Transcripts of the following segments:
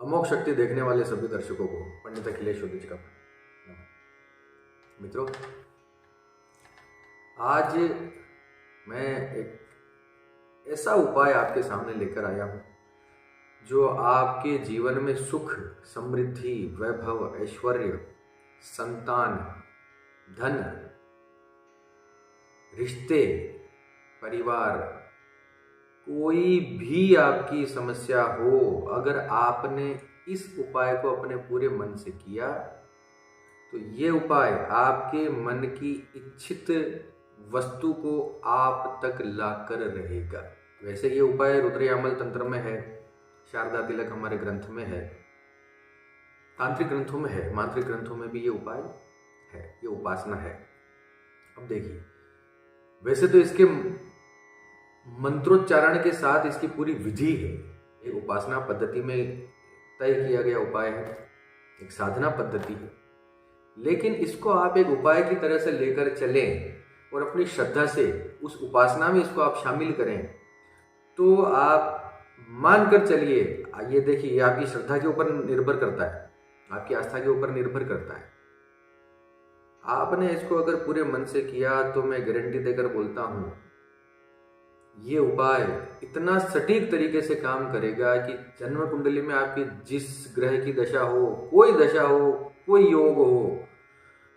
अमोघ शक्ति देखने वाले सभी दर्शकों को पंडित अखिलेश योगेश का मित्रों, आज मैं एक ऐसा उपाय आपके सामने लेकर आया हूं जो आपके जीवन में सुख, समृद्धि, वैभव, ऐश्वर्य, संतान, धन, रिश्ते, परिवार, कोई भी आपकी समस्या हो, अगर आपने इस उपाय को अपने पूरे मन से किया तो ये उपाय आपके मन की इच्छित वस्तु को आप तक लाकर रहेगा। वैसे ये उपाय रुद्रयामल तंत्र में है, शारदा तिलक हमारे ग्रंथ में है, तांत्रिक ग्रंथों में है, मांत्रिक ग्रंथों में भी ये उपाय है, ये उपासना है। अब देखिए, वैसे तो इसके मंत्रोच्चारण के साथ इसकी पूरी विधि है, एक उपासना पद्धति में तय किया गया उपाय है, एक साधना पद्धति है, लेकिन इसको आप एक उपाय की तरह से लेकर चलें और अपनी श्रद्धा से उस उपासना में इसको आप शामिल करें तो आप मानकर चलिए, ये देखिए, ये आपकी श्रद्धा के ऊपर निर्भर करता है, आपकी आस्था के ऊपर निर्भर करता है। आपने इसको अगर पूरे मन से किया तो मैं गारंटी देकर बोलता हूं, ये उपाय इतना सटीक तरीके से काम करेगा कि जन्म कुंडली में आपकी जिस ग्रह की दशा हो, कोई योग हो,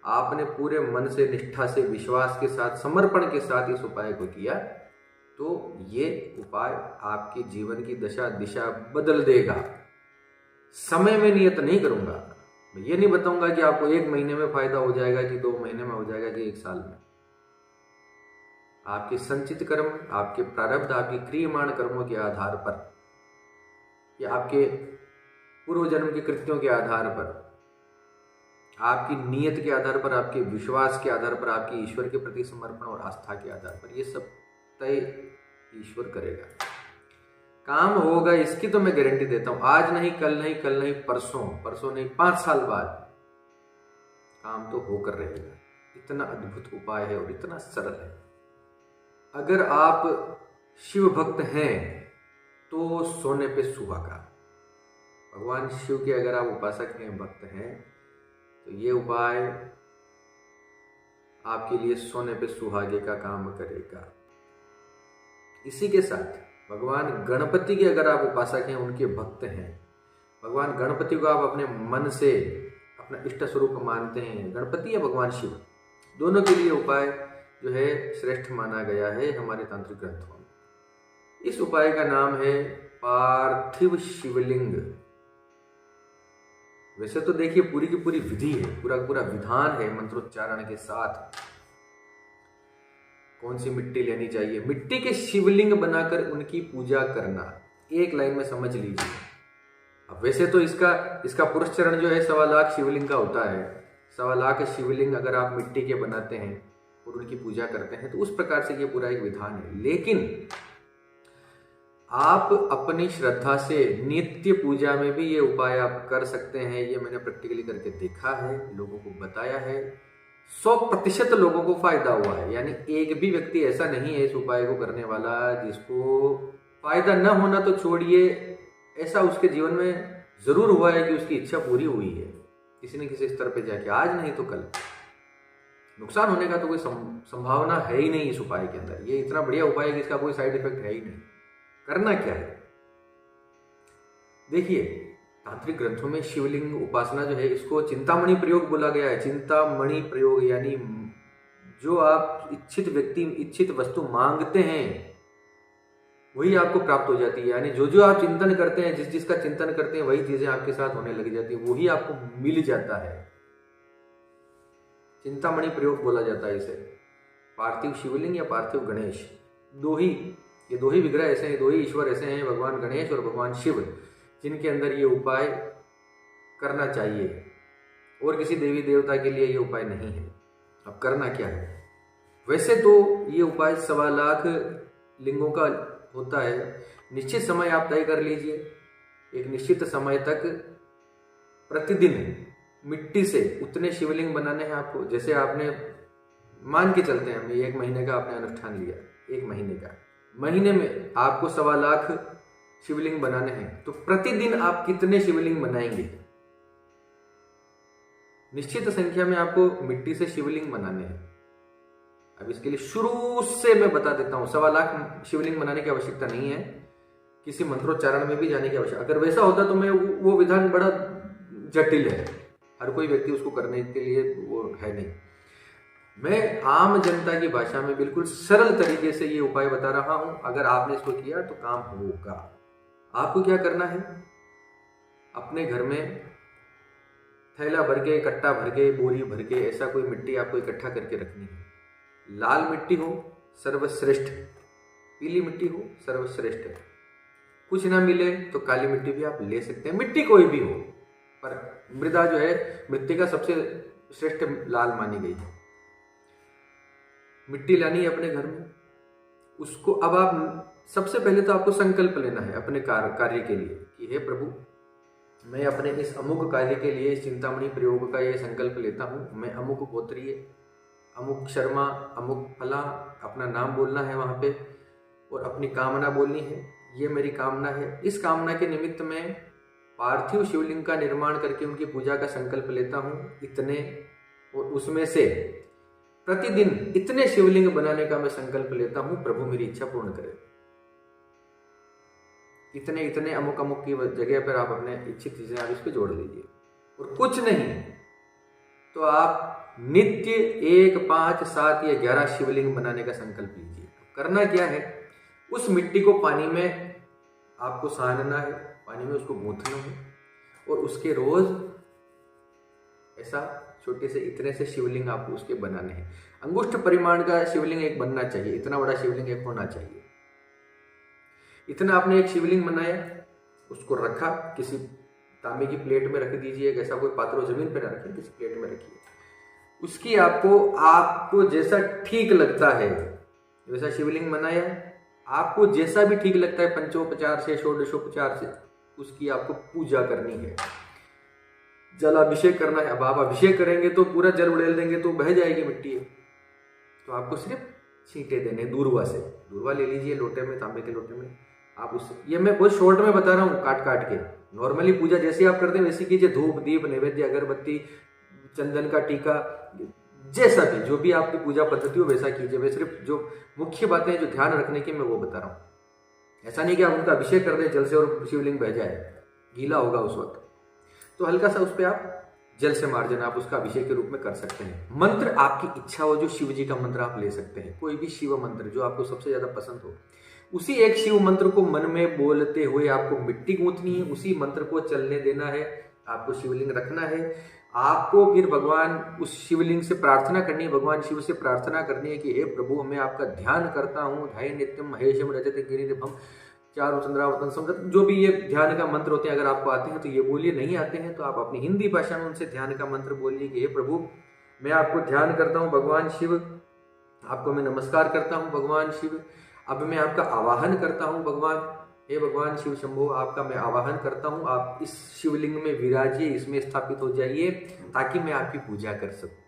आपने पूरे मन से, निष्ठा से, विश्वास के साथ, समर्पण के साथ इस उपाय को किया तो ये उपाय आपके जीवन की दशा दिशा बदल देगा। समय में नियत नहीं करूंगा, मैं ये नहीं बताऊंगा कि आपको 1 महीने में फायदा हो जाएगा कि 2 महीने में हो जाएगा कि 1 साल में। आपके संचित कर्म, आपके प्रारब्ध, आपकी क्रियमाण कर्मों के आधार पर या आपके पूर्व जन्म के कृत्यों के आधार पर, आपकी नीयत के आधार पर, आपके विश्वास के आधार पर, आपकी ईश्वर के प्रति समर्पण और आस्था के आधार पर, ये सब तय ईश्वर करेगा। काम होगा इसकी तो मैं गारंटी देता हूं, आज नहीं, कल नहीं, कल नहीं, परसों नहीं, 5 साल बाद काम तो होकर रहेगा। इतना अद्भुत उपाय है और इतना सरल है। अगर आप शिव भक्त हैं तो सोने पे सुहागा, भगवान शिव के अगर आप उपासक हैं, भक्त हैं, तो ये उपाय आपके लिए सोने पे सुहागे का काम करेगा। इसी के साथ भगवान गणपति के अगर आप उपासक हैं, उनके भक्त हैं, भगवान गणपति को आप अपने मन से अपना इष्ट स्वरूप मानते हैं, गणपति या भगवान शिव, दोनों के लिए उपाय जो है श्रेष्ठ माना गया है हमारे तांत्रिक ग्रंथों में। इस उपाय का नाम है पार्थिव शिवलिंग। वैसे तो देखिए, पूरी की पूरी विधि है, पूरा विधान है मंत्रोच्चारण के साथ। कौन सी मिट्टी लेनी चाहिए, मिट्टी के शिवलिंग बनाकर उनकी पूजा करना, एक लाइन में समझ लीजिए। अब वैसे तो इसका पुरुष चरण जो है 1.25 लाख शिवलिंग का होता है। 1.25 लाख शिवलिंग अगर आप मिट्टी के बनाते हैं और उनकी पूजा करते हैं तो उस प्रकार से ये पूरा एक विधान है। लेकिन आप अपनी श्रद्धा से नित्य पूजा में भी ये उपाय आप कर सकते हैं। ये मैंने प्रैक्टिकली करके देखा है, लोगों को बताया है, 100% लोगों को फायदा हुआ है। यानी एक भी व्यक्ति ऐसा नहीं है इस उपाय को करने वाला जिसको फायदा न होना तो छोड़िए, ऐसा उसके जीवन में जरूर हुआ है कि उसकी इच्छा पूरी हुई है किसी न किसी स्तर पे जाके, आज नहीं तो कल। नुकसान होने का तो कोई संभावना है ही नहीं इस उपाय के अंदर। ये इतना बढ़िया उपाय है कि इसका कोई साइड इफेक्ट है ही नहीं। करना क्या है, देखिए, तांत्रिक ग्रंथों में शिवलिंग उपासना जो है इसको चिंतामणि प्रयोग बोला गया है। चिंतामणि प्रयोग यानी जो आप इच्छित वस्तु मांगते हैं वही आपको प्राप्त हो जाती है। यानी जो आप चिंतन करते हैं, जिसका चिंतन करते हैं, वही चीजें आपके साथ होने लग जाती है, वही आपको मिल जाता है। चिंतामणि प्रयोग बोला जाता है इसे। पार्थिव शिवलिंग या पार्थिव गणेश, ये दो ही विग्रह ऐसे हैं, 2 ही ईश्वर ऐसे हैं, भगवान गणेश और भगवान शिव, जिनके अंदर ये उपाय करना चाहिए। और किसी देवी देवता के लिए ये उपाय नहीं है। अब करना क्या है, वैसे तो ये उपाय 1.25 लाख लिंगों का होता है। निश्चित समय आप तय कर लीजिए, एक निश्चित समय तक प्रतिदिन मिट्टी से उतने शिवलिंग बनाने हैं आपको। जैसे आपने मान के चलते हैं, 1 महीने का आपने अनुष्ठान लिया, 1 महीने का। महीने में आपको 1.25 लाख शिवलिंग बनाने हैं, तो प्रतिदिन आप कितने शिवलिंग बनाएंगे? निश्चित संख्या में आपको मिट्टी से शिवलिंग बनाने हैं। अब इसके लिए शुरू से मैं बता देता हूं, 1.25 लाख शिवलिंग बनाने की आवश्यकता नहीं है, किसी मंत्रोच्चारण में भी जाने की आवश्यकता। अगर वैसा होता तो मैं वो विधान बड़ा जटिल है, हर कोई व्यक्ति उसको करने के लिए वो है नहीं। मैं आम जनता की भाषा में बिल्कुल सरल तरीके से ये उपाय बता रहा हूं। अगर आपने इसको किया तो काम होगा। आपको क्या करना है, अपने घर में थैला भर के, कट्टा भर के, बोरी भर के, ऐसा कोई मिट्टी आपको इकट्ठा करके रखनी है। लाल मिट्टी हो सर्वश्रेष्ठ, पीली मिट्टी हो सर्वश्रेष्ठ है। कुछ ना मिले तो काली मिट्टी भी आप ले सकते हैं, मिट्टी कोई भी हो, पर मृदा जो है मृत्तिका सबसे श्रेष्ठ लाल मानी गई है। मिट्टी लानी है अपने घर में। उसको अब आप सबसे पहले तो आपको संकल्प लेना है अपने कार्य के लिए कि हे प्रभु, मैं अपने इस अमुक कार्य के लिए, इस चिंतामणि प्रयोग का ये संकल्प लेता हूँ। मैं अमुक गोत्रीय, अमुक शर्मा, अमुक फला, अपना नाम बोलना है वहाँ पे और अपनी कामना बोलनी है। ये मेरी कामना है। इस कामना के निमित्त मैं पार्थिव शिवलिंग का निर्माण करके उनकी पूजा का संकल्प लेता हूँ इतने, और उसमें से प्रतिदिन इतने शिवलिंग बनाने का मैं संकल्प लेता हूं। प्रभु मेरी इच्छा पूर्ण करे। इतने इतने अमुक अमुक की जगह पर आप अपने इच्छित चीजें आप इस पे जोड़ दीजिए। और कुछ नहीं तो आप नित्य 1, 5, 7 या 11 शिवलिंग बनाने का संकल्प लीजिए। करना क्या है, उस मिट्टी को पानी में आपको सानना है, पानी में उसको गूंथना है और उसके रोज ऐसा छोटे से इतने से शिवलिंग आपको उसके बनाने हैं। अंगुष्ठ परिमाण का शिवलिंग एक बनना चाहिए, इतना बड़ा शिवलिंग एक होना चाहिए। इतना आपने एक शिवलिंग बनाया, उसको रखा, किसी तांबे की प्लेट में रख दीजिए। ऐसा कोई पात्र हो जमीन पर ना रखिए, किसी प्लेट में रखिए। उसकी आपको जैसा ठीक लगता है वैसा शिवलिंग बनाया। आपको जैसा भी ठीक लगता है, पंचोपचार से, षोडशोपचार से, उसकी आपको पूजा करनी है। जल अभिषेक करना है। अब आप अभिषेक करेंगे तो पूरा जल उड़ेल देंगे तो बह जाएगी मिट्टी। तो आपको सिर्फ छींटे देने, दूरवा से, दूरवा ले लीजिए लोटे में, तांबे के लोटे में। आप उससे, ये मैं बहुत शॉर्ट में बता रहा हूँ, काट काट के। नॉर्मली पूजा जैसी आप करते हैं वैसी कीजिए। धूप, दीप, नैवेद्य, अगरबत्ती, चंदन का टीका, जैसा भी, जो भी आपकी पूजा पद्धति हो वैसा कीजिए। मैं सिर्फ जो मुख्य बातें जो ध्यान रखने की मैं वो बता रहा हूँ। ऐसा नहीं कि आप उनका अभिषेक कर दें जल से और शिवलिंग बह जाए, गीला होगा उस वक्त। तो हल्का सा उस पर आप जल से मार्जन आप उसका अभिषेक के रूप में कर सकते हैं। मंत्र आपकी इच्छा हो, जो शिव जी का मंत्र आप ले सकते हैं, कोई भी शिव मंत्र जो आपको सबसे ज्यादा पसंद हो। उसी एक शिव मंत्र को मन में बोलते हुए आपको मिट्टी गूंथनी है, उसी मंत्र को चलने देना है, आपको शिवलिंग रखना है। आपको फिर भगवान उस शिवलिंग से प्रार्थना करनी है, भगवान शिव से प्रार्थना करनी है कि हे प्रभु, मैं आपका ध्यान करता हूँ। ध्यान नित्यम महेशम रजत गिरिभम चारु चंद्रावतन समृत, जो भी ये ध्यान का मंत्र होते हैं, अगर आपको आते हैं तो ये बोलिए, नहीं आते हैं तो आप अपनी हिंदी भाषा में उनसे ध्यान का मंत्र बोलिए कि हे प्रभु, मैं आपको ध्यान करता हूँ भगवान शिव, आपको मैं नमस्कार करता हूँ भगवान शिव। अब मैं आपका आवाहन करता हूँ भगवान, हे भगवान शिव शंभो, आपका मैं आवाहन करता हूँ, आप इस शिवलिंग में विराजिए, इसमें स्थापित हो जाइए ताकि मैं आपकी पूजा कर सकूं।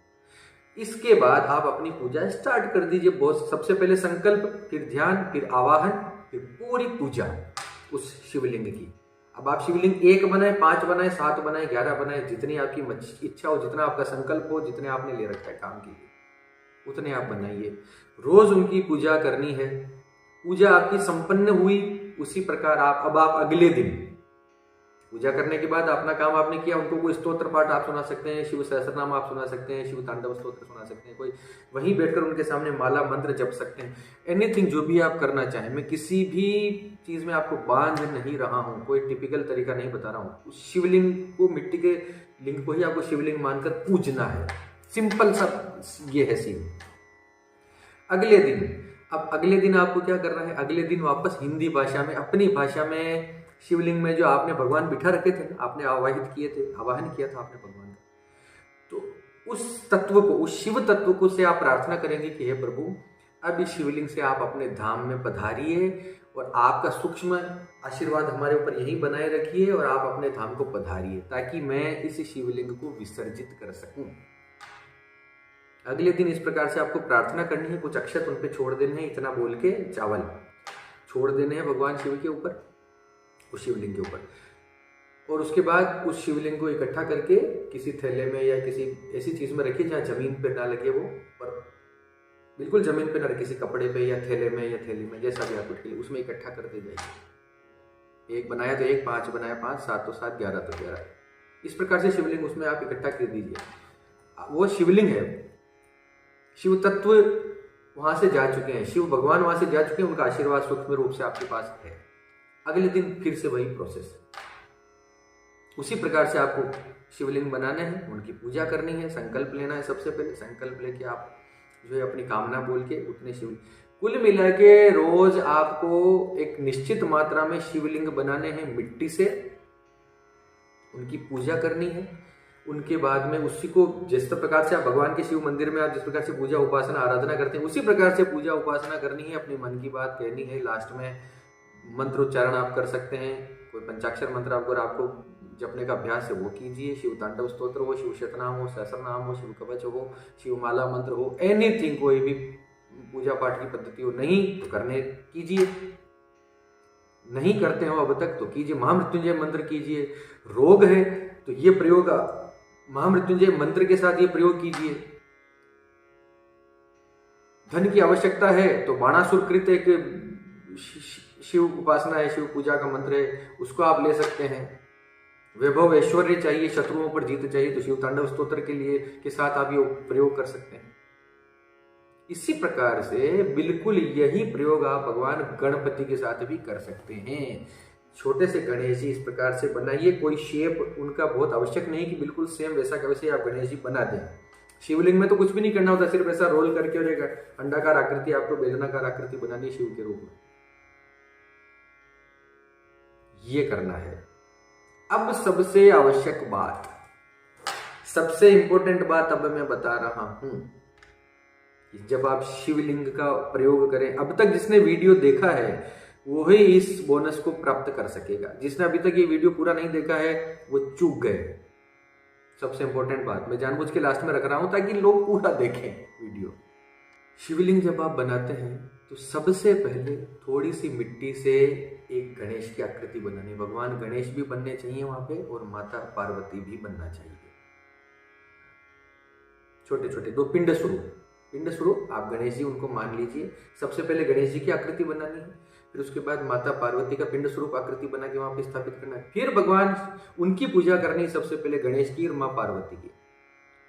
इसके बाद आप अपनी पूजा स्टार्ट कर दीजिए। बहुत सबसे पहले संकल्प, फिर ध्यान, फिर आवाहन, फिर पूरी पूजा उस शिवलिंग की। अब आप शिवलिंग 1 बनाए, 5 बनाए, 7 बनाए, 11 बनाए, जितनी आपकी इच्छा हो, जितना आपका संकल्प हो, जितने आपने ले रखा है काम के लिए, उतने आप बनाइए। रोज उनकी पूजा करनी है। पूजा आपकी संपन्न हुई, उसी प्रकार अब आप अगले दिन पूजा करने के बाद अपना काम आपने किया, उनको कोई स्तोत्र पाठ आप सुना सकते हैं, शिव सहस्रनाम आप सुना सकते हैं, शिव तांडव स्तोत्र सुना सकते हैं, कोई वहीं बैठकर उनके सामने माला मंत्र जप सकते हैं। एनीथिंग जो भी आप करना चाहें। मैं किसी भी चीज में आपको बांध नहीं रहा हूं, कोई टिपिकल तरीका नहीं बता रहा हूं। उस शिवलिंग को, मिट्टी के लिंग को ही आपको शिवलिंग मानकर पूजना है। सिंपल सा ये है सीन। अगले दिन आपको क्या करना है, अगले दिन वापस हिंदी भाषा में, अपनी भाषा में, शिवलिंग में जो आपने भगवान बिठा रखे थे, आपने आवाहन किया था आपने भगवान का, तो उस तत्व को, उस शिव तत्व को से आप प्रार्थना करेंगे कि हे प्रभु, अब इस शिवलिंग से आप अपने धाम में पधारिए और आपका सूक्ष्म आशीर्वाद हमारे ऊपर यहीं बनाए रखिए और आप अपने धाम को पधारिए ताकि मैं इस शिवलिंग को विसर्जित कर सकूं। अगले दिन इस प्रकार से आपको प्रार्थना करनी है, कुछ अक्षत उन पे छोड़ देने हैं, इतना बोल के चावल छोड़ देने हैं भगवान शिव के ऊपर, उस शिवलिंग के ऊपर। और उसके बाद उस शिवलिंग को इकट्ठा करके किसी थैले में या किसी ऐसी चीज में रखिए जहाँ जमीन पे ना लगे वो, पर बिल्कुल जमीन पे ना रखे, किसी कपड़े पे या थैले में या थैली में, जैसा भी आपको खेले उसमें इकट्ठा करते जाइए। 1 बनाया तो 1, 5 बनाया 5, 7 तो 7, 11 तो 11, इस प्रकार से शिवलिंग उसमें आप इकट्ठा कर दीजिए। वो शिवलिंग है, शिव तत्व वहां से जा चुके हैं, शिव भगवान वहां से जा चुके हैं, उनका आशीर्वाद सूक्ष्म रूप से आपके पास है। अगले दिन फिर से वही प्रोसेस, उसी प्रकार से आपको शिवलिंग बनाने हैं, उनकी पूजा करनी है, संकल्प लेना है। सबसे पहले संकल्प लेके आप जो है अपनी कामना बोल के उतने शिवलिंग, कुल मिला के रोज आपको एक निश्चित मात्रा में शिवलिंग बनाने हैं मिट्टी से, उनकी पूजा करनी है। उनके बाद में उसी को जिस प्रकार से आप भगवान के शिव मंदिर में आप जिस प्रकार से पूजा उपासना आराधना करते हैं, उसी प्रकार से पूजा उपासना करनी है, अपने मन की बात कहनी है। लास्ट में मंत्रोच्चारण आप कर सकते हैं, कोई पंचाक्षर मंत्र आपको जपने का अभ्यास है वो कीजिए, शिव तांडव स्तोत्र हो, शिव शतनाम हो, सहस्रनाम हो, शिव कवच हो, शिव माला मंत्र हो, एनीथिंग, कोई भी पूजा पाठ की पद्धति हो, नहीं तो करने कीजिए, नहीं करते हो अब तक तो कीजिए। महामृत्युंजय मंत्र कीजिए, रोग है तो ये प्रयोग महामृत्युंजय मंत्र के साथ ये प्रयोग कीजिए। धन की आवश्यकता है तो बाणासुर कृत एक शिव उपासना है, शिव पूजा का मंत्र है, उसको आप ले सकते हैं। वैभव ऐश्वर्य चाहिए, शत्रुओं पर जीत चाहिए तो शिव तांडव स्तोत्र के साथ आप ये प्रयोग कर सकते हैं। इसी प्रकार से बिल्कुल यही प्रयोग आप भगवान गणपति के साथ भी कर सकते हैं। छोटे से गणेश जी इस प्रकार से बनाइए, कोई शेप उनका बहुत आवश्यक नहीं कि बिल्कुल सेम वैसा का वैसे आप गणेश जी बना दें। शिवलिंग में तो कुछ भी नहीं करना होता, सिर्फ ऐसा रोल करके और एक अंडाकार आकृति आपको बेलनाकार आकृति बनानी है शिव के रूप में, ये करना है। अब सबसे आवश्यक बात, सबसे इंपॉर्टेंट बात अब मैं बता रहा हूं, जब आप शिवलिंग का प्रयोग करें, अब तक जिसने वीडियो देखा है वही इस बोनस को प्राप्त कर सकेगा, जिसने अभी तक ये वीडियो पूरा नहीं देखा है वो चूक गए। सबसे इंपॉर्टेंट बात मैं जानबूझ के लास्ट में रख रहा हूं ताकि लोग पूरा देखें वीडियो। शिवलिंग जब आप बनाते हैं तो सबसे पहले थोड़ी सी मिट्टी से एक गणेश की आकृति बनानी, भगवान गणेश भी बनने चाहिए वहां पे और माता पार्वती भी बनना चाहिए। छोटे छोटे 2 पिंड स्वरूप आप गणेश जी उनको मान लीजिए। सबसे पहले गणेश जी की आकृति बनानी है, फिर उसके बाद माता पार्वती का पिंड स्वरूप आकृति बना के वहां पे स्थापित करना है। फिर भगवान उनकी पूजा करनी है, सबसे पहले गणेश की और माँ पार्वती की।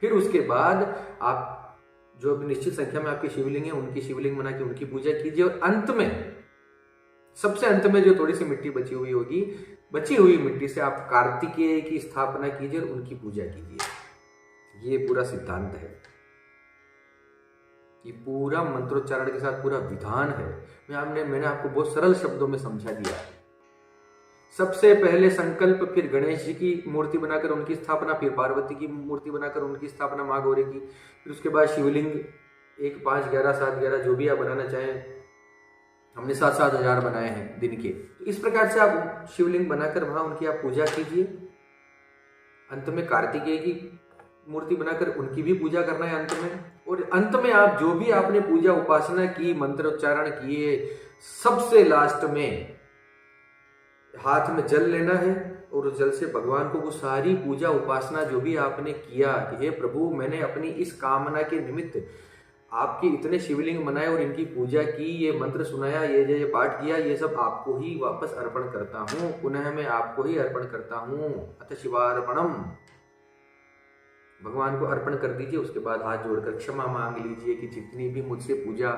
फिर उसके बाद आप जो भी निश्चित संख्या में आपके शिवलिंग है उनकी शिवलिंग बना के उनकी पूजा कीजिए। और अंत में, सबसे अंत में जो थोड़ी सी मिट्टी बची हुई होगी, बची हुई मिट्टी से आप कार्तिकेय की स्थापना कीजिए और उनकी पूजा कीजिए। ये पूरा सिद्धांत है, ये पूरा मंत्रोच्चारण के साथ पूरा विधान है। मैंने आपको बहुत सरल शब्दों में समझा दिया। सबसे पहले संकल्प, फिर गणेश जी की मूर्ति बनाकर उनकी स्थापना, फिर पार्वती की मूर्ति बनाकर उनकी स्थापना माँ गौरी की, फिर उसके बाद शिवलिंग 1, 5, 11, 7, 11 जो भी आप बनाना चाहें, हमने 7-7 हजार बनाए हैं दिन के। तो इस प्रकार से आप शिवलिंग बनाकर वहां उनकी आप पूजा कीजिए। अंत में कार्तिकेय की मूर्ति बनाकर उनकी भी पूजा करना है अंत में। और अंत में आप जो भी आपने पूजा उपासना की, मंत्रोच्चारण किए, सबसे लास्ट में हाथ में जल लेना है और उस जल से भगवान को वो सारी पूजा उपासना जो भी आपने किया कि हे प्रभु, मैंने अपनी इस कामना के निमित्त आपके इतने शिवलिंग बनाए और इनकी पूजा की, ये मंत्र सुनाया, ये पाठ किया, ये सब आपको ही वापस अर्पण करता हूं, पुनः मैं आपको ही अर्पण करता हूं। अथ शिवार्पणम, भगवान को अर्पण कर दीजिए। उसके बाद हाथ जोड़कर क्षमा मांग लीजिए कि जितनी भी मुझसे पूजा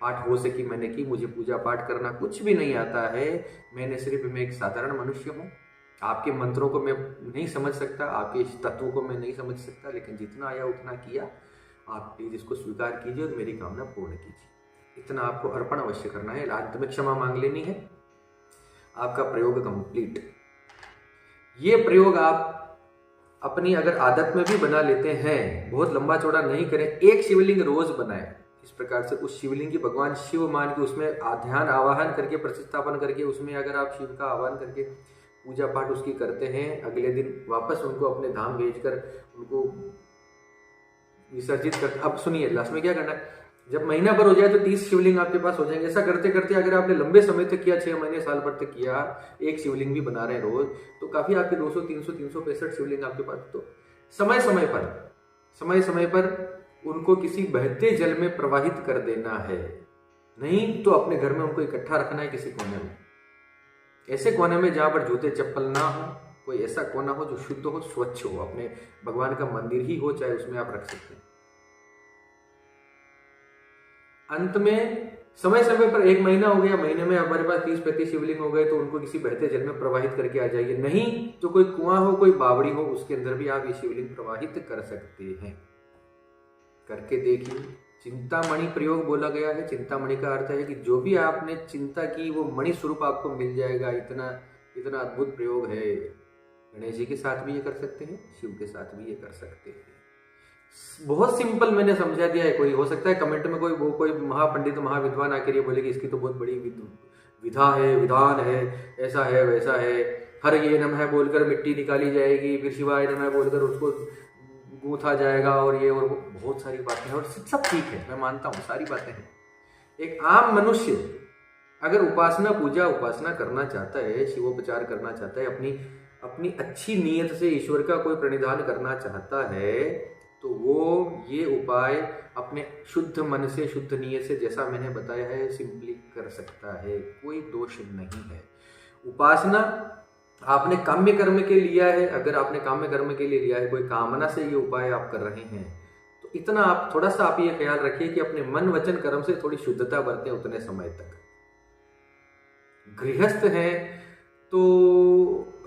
पाठ हो सकी मैंने की, मुझे पूजा पाठ करना कुछ भी नहीं आता है, मैं एक साधारण मनुष्य हूँ, आपके मंत्रों को मैं नहीं समझ सकता, आपके इस तत्व को मैं नहीं समझ सकता, लेकिन जितना आया उतना किया, आप प्लीज इसको स्वीकार कीजिए और मेरी कामना पूर्ण कीजिए। इतना आपको अर्पण अवश्य करना है। अंत में क्षमा मांग लेनी है, आपका प्रयोग कंप्लीट। ये प्रयोग आप अपनी अगर आदत में भी बना लेते हैं, बहुत लंबा चौड़ा नहीं करें, एक शिवलिंग रोज बनाएं। इस प्रकार से उस शिवलिंग की भगवान शिव मान के उसमें ध्यान आवाहन करके, प्रतिष्ठापन करके, उसमें अगर आप शिव का आह्वान करके पूजा पाठ उसकी करते हैं, अगले दिन वापस उनको अपने धाम भेजकर उनको विसर्जित करते। अब सुनिए लास्ट में क्या करना है, जब महीना भर हो जाए तो 30 शिवलिंग आपके पास हो जाएंगे। ऐसा करते करते अगर आपने लंबे समय तक किया, 6 महीने साल भर तक किया, एक शिवलिंग भी बना रहे हैं रोज, तो काफी आपके 200 300 365 शिवलिंग आपके पास। तो समय समय पर उनको किसी बहते जल में प्रवाहित कर देना है, नहीं तो अपने घर में उनको इकट्ठा रखना है किसी कोने में, ऐसे कोने में जहां पर जूते चप्पल ना हो, कोई ऐसा कोना हो जो शुद्ध हो, स्वच्छ हो, अपने भगवान का मंदिर ही हो चाहे, उसमें आप रख सकते हैं। अंत में समय समय पर, 1 महीना हो गया, महीने में हमारे पास 30-35 शिवलिंग हो गए, तो उनको किसी बहते जल में प्रवाहित करके आ जाइए। नहीं तो कोई कुआं हो, कोई बावड़ी हो, उसके अंदर भी आप ये शिवलिंग प्रवाहित कर सकते हैं। करके देखिए। चिंतामणि प्रयोग बोला गया है। चिंतामणि का अर्थ है कि जो भी आपने चिंता की वो मणि स्वरूप आपको मिल जाएगा। इतना इतना अद्भुत प्रयोग है। गणेश जी के साथ भी ये कर सकते हैं, शिव के साथ भी ये कर सकते हैं। बहुत सिंपल मैंने समझा दिया है। कोई हो सकता है कमेंट में कोई महापंडित महाविद्वान आकर ये बोले कि इसकी तो बहुत बड़ी विधा है, विधान है, ऐसा है वैसा है, हर ये नमः बोलकर मिट्टी निकाली जाएगी, फिर शिवाय नमः बोलकर उसको गूंथा जाएगा, और ये और वो, बहुत सारी बातें हैं। और सब ठीक है, मैं मानता हूँ सारी बातें हैं। एक आम मनुष्य अगर उपासना करना चाहता है, शिवोपचार करना चाहता है, अपनी अच्छी नीयत से ईश्वर का कोई प्रणिधान करना चाहता है, तो वो ये उपाय अपने शुद्ध मन से, शुद्ध नीयत से, जैसा मैंने बताया है, सिंपली कर सकता है। कोई दोष नहीं है। उपासना आपने काम्य कर्म के लिया है, अगर आपने काम्य कर्म के लिए लिया है, कोई कामना से ये उपाय आप कर रहे हैं, तो इतना आप थोड़ा सा आप ये ख्याल रखिए कि अपने मन वचन कर्म से थोड़ी शुद्धता बरतें उतने समय तक। गृहस्थ हैं तो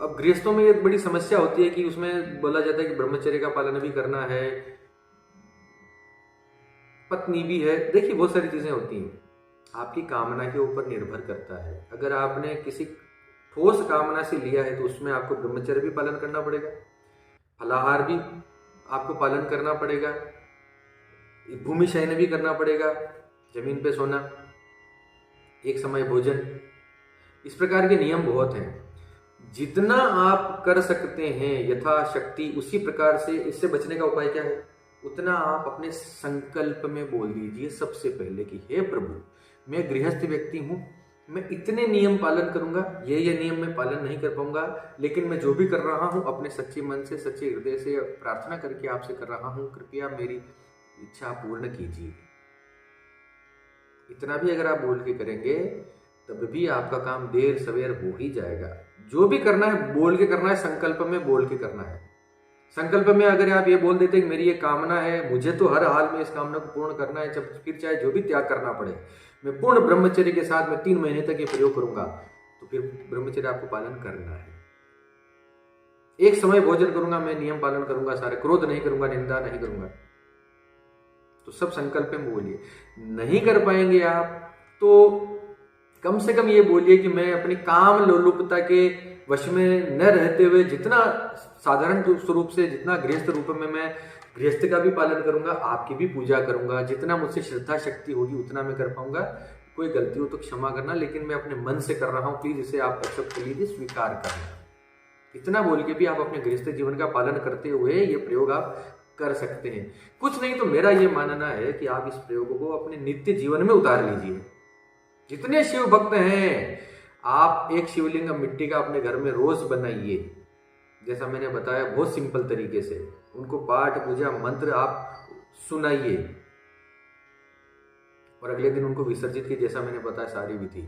अब गृहस्थों में एक बड़ी समस्या होती है कि उसमें बोला जाता है कि ब्रह्मचर्य का पालन भी करना है, पत्नी भी है। देखिए बहुत सारी चीजें होती हैं, आपकी कामना के ऊपर निर्भर करता है। अगर आपने किसी ठोस कामना से लिया है तो उसमें आपको ब्रह्मचर्य भी पालन करना पड़ेगा, फलाहार भी आपको पालन करना पड़ेगा, भूमि शयन भी करना पड़ेगा, जमीन पे सोना, एक समय भोजन, इस प्रकार के नियम बहुत हैं। जितना आप कर सकते हैं यथाशक्ति, उसी प्रकार से इससे बचने का उपाय क्या है, उतना आप अपने संकल्प में बोल दीजिए सबसे पहले कि हे प्रभु, मैं गृहस्थ व्यक्ति हूं, मैं इतने नियम पालन करूंगा, ये नियम मैं पालन नहीं कर पाऊंगा, लेकिन मैं जो भी कर रहा हूं अपने सच्चे मन से, सच्चे हृदय से प्रार्थना करके आपसे कर रहा हूं, कृपया मेरी इच्छा पूर्ण कीजिए। इतना भी अगर आप बोल के करेंगे तब भी आपका काम देर सवेर हो ही जाएगा। जो भी करना है बोल के करना है, संकल्प में बोल के करना है। संकल्प में अगर आप ये बोल देते हैं कि मेरी ये कामना है, मुझे तो हर हाल में इस कामना को पूर्ण करना है, जब फिर चाहे जो भी त्याग करना पड़े, मैं पूर्ण ब्रह्मचर्य के साथ मैं 3 महीने तक ये प्रयोग करूंगा, तो फिर ब्रह्मचर्य आपको पालन करना है। एक समय भोजन करूंगा, मैं नियम पालन करूंगा सारे, क्रोध नहीं करूंगा, निंदा नहीं करूंगा, तो सब संकल्प में बोलिए। नहीं कर पाएंगे आप तो कम से कम ये बोलिए कि मैं अपनी काम लोलुपता के वश में न रहते हुए जितना साधारण स्वरूप से, जितना गृहस्थ रूप में मैं गृहस्थ का भी पालन करूंगा, आपकी भी पूजा करूंगा, जितना मुझसे श्रद्धा शक्ति होगी उतना मैं कर पाऊंगा। कोई गलती हो तो क्षमा करना, लेकिन मैं अपने मन से कर रहा हूं, प्लीज इसे आप एक्सेप्ट कर लीजिए, स्वीकार करना। इतना बोल के भी आप अपने गृहस्थ जीवन का पालन करते हुए ये प्रयोग आप कर सकते हैं। कुछ नहीं तो मेरा ये मानना है कि आप इस प्रयोग को अपने नित्य जीवन में उतार लीजिए। जितने शिव भक्त हैं, आप एक शिवलिंग मिट्टी का अपने घर में रोज बनाइए, जैसा मैंने बताया बहुत सिंपल तरीके से। उनको पाठ पूजा मंत्र आप सुनाइए और अगले दिन उनको विसर्जित कीजिए, जैसा मैंने बताया सारी विधि।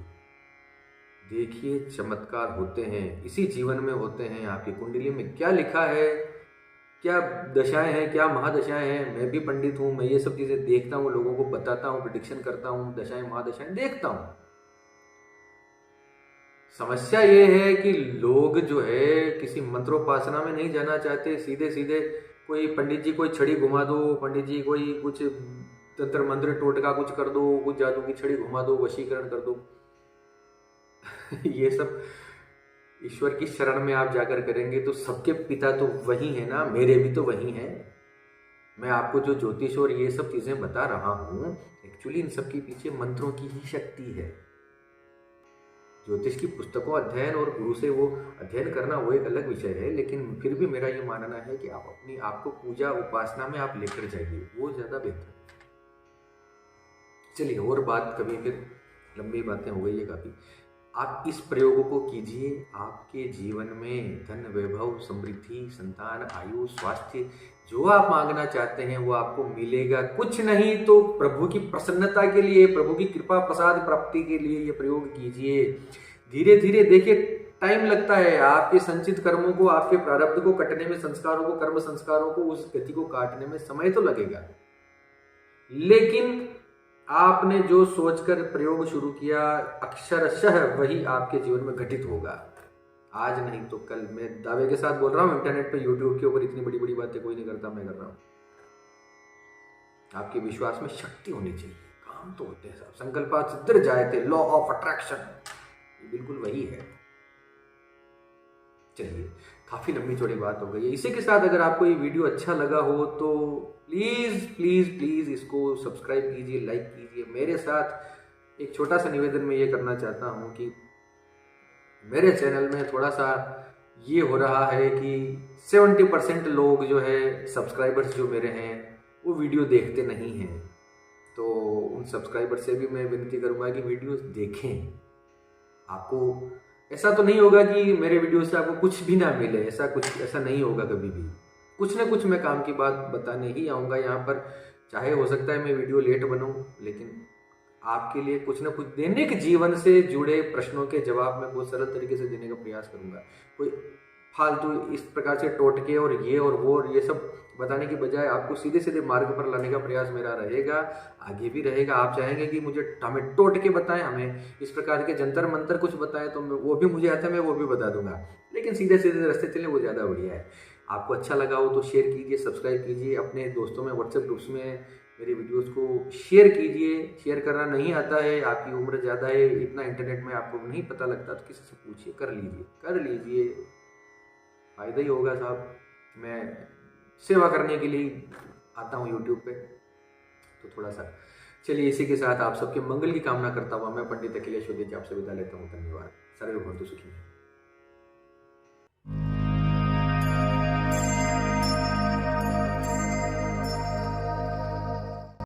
देखिए चमत्कार होते हैं, इसी जीवन में होते हैं। आपकी कुंडली में क्या लिखा है, क्या दशाएं हैं, क्या महादशाएं हैं, मैं भी पंडित हूं, मैं ये सब चीजें देखता हूं, लोगों को बताता हूं, प्रेडिक्शन करता हूं, दशाएं महादशाएं देखता हूं। समस्या ये है कि लोग जो है किसी मंत्रोपासना में नहीं जाना चाहते, सीधे सीधे कोई पंडित जी कोई छड़ी घुमा दो, पंडित जी कोई कुछ तंत्र मंत्र टोटका कुछ कर दो, कुछ जादू की छड़ी घुमा दो, वशीकरण कर दो। ये सब ईश्वर की शरण में आप जाकर करेंगे तो सबके पिता तो वही है ना, मेरे भी तो वही हैं। मैं आपको जो ज्योतिष और ये सब चीजें बता रहा हूं, एक्चुअली इन सब के पीछे मंत्रों की ही शक्ति है। ज्योतिष की पुस्तकों अध्ययन और गुरु से वो अध्ययन करना वो एक अलग विषय है, लेकिन फिर भी मेरा ये मानना है कि आप अपनी आपको पूजा उपासना में आप लेकर जाइए, वो ज़्यादा बेहतर है। चलिए, और बात कभी फिर लंबी बातें हो गई है काफ़ी। आप इस प्रयोग को कीजिए, आपके जीवन में धन, वैभव, समृद्धि, संतान, आयु, स्वास्थ्य, जो आप मांगना चाहते हैं वो आपको मिलेगा। कुछ नहीं तो प्रभु की प्रसन्नता के लिए, प्रभु की कृपा प्रसाद प्राप्ति के लिए ये प्रयोग कीजिए। धीरे धीरे देखिए, टाइम लगता है आपके संचित कर्मों को, आपके प्रारब्ध को कटने में, संस्कारों को, कर्म संस्कारों को, उस गति को काटने में समय तो लगेगा, लेकिन आपने जो सोचकर प्रयोग शुरू किया अक्षरशः वही आपके जीवन में घटित होगा। आज नहीं तो कल। मैं दावे के साथ बोल रहा हूं, इंटरनेट पे, यूट्यूब के ऊपर इतनी बड़ी बड़ी बातें कोई नहीं करता, मैं कर रहा हूं। आपके विश्वास में शक्ति होनी चाहिए, काम तो होते हैं साहब। संकल्प सिद्ध जायते, लॉ ऑफ अट्रैक्शन, बिल्कुल वही है। चलिए, काफी लंबी चौड़ी बात हो गई है। इसी के साथ अगर आपको ये वीडियो अच्छा लगा हो तो प्लीज प्लीज प्लीज इसको सब्सक्राइब कीजिए, लाइक कीजिए। मेरे साथ एक छोटा सा निवेदन मैं ये करना चाहता हूँ कि मेरे चैनल में थोड़ा सा ये हो रहा है कि 70% लोग जो है, सब्सक्राइबर्स जो मेरे हैं, वो वीडियो देखते नहीं हैं। तो उन सब्सक्राइबर से भी मैं विनती करूँगा कि वीडियो देखें। आपको ऐसा तो नहीं होगा कि मेरे वीडियो से आपको कुछ भी ना मिले, ऐसा नहीं होगा कभी भी। कुछ ना कुछ मैं काम की बात बताने ही आऊँगा यहाँ पर। चाहे हो सकता है मैं वीडियो लेट बनूँ, लेकिन आपके लिए कुछ ना कुछ दैनिक जीवन से जुड़े प्रश्नों के जवाब मैं बहुत सरल तरीके से देने का प्रयास करूँगा। कोई फालतू इस प्रकार से टोटके और ये और वो और ये सब बताने की बजाय आपको सीधे सीधे मार्ग पर लाने का प्रयास मेरा रहेगा, आगे भी रहेगा। आप चाहेंगे कि हमें टोटके बताएं, हमें इस प्रकार के जंतर मंतर कुछ बताएं, तो वो भी मुझे आता है, मैं वो भी बता दूंगा, लेकिन सीधे सीधे रास्ते चले वो ज़्यादा बढ़िया है। आपको अच्छा लगा हो तो शेयर कीजिए, सब्सक्राइब कीजिए, अपने दोस्तों में, व्हाट्सएप ग्रुप्स में मेरी वीडियोस को शेयर कीजिए। शेयर करना नहीं आता है, आपकी उम्र ज़्यादा है, इतना इंटरनेट में आपको नहीं पता लगता, तो किसी से पूछिए, कर लीजिए, फ़ायदा ही होगा साहब। मैं सेवा करने के लिए आता हूँ यूट्यूब पे, तो थोड़ा सा। चलिए, इसी के साथ आप सबके मंगल की कामना करता हुआ मैं पंडित अखिलेश वैद्य आपसे विदा लेता हूँ। धन्यवाद। सर्वे भवन्तु सुखिनः।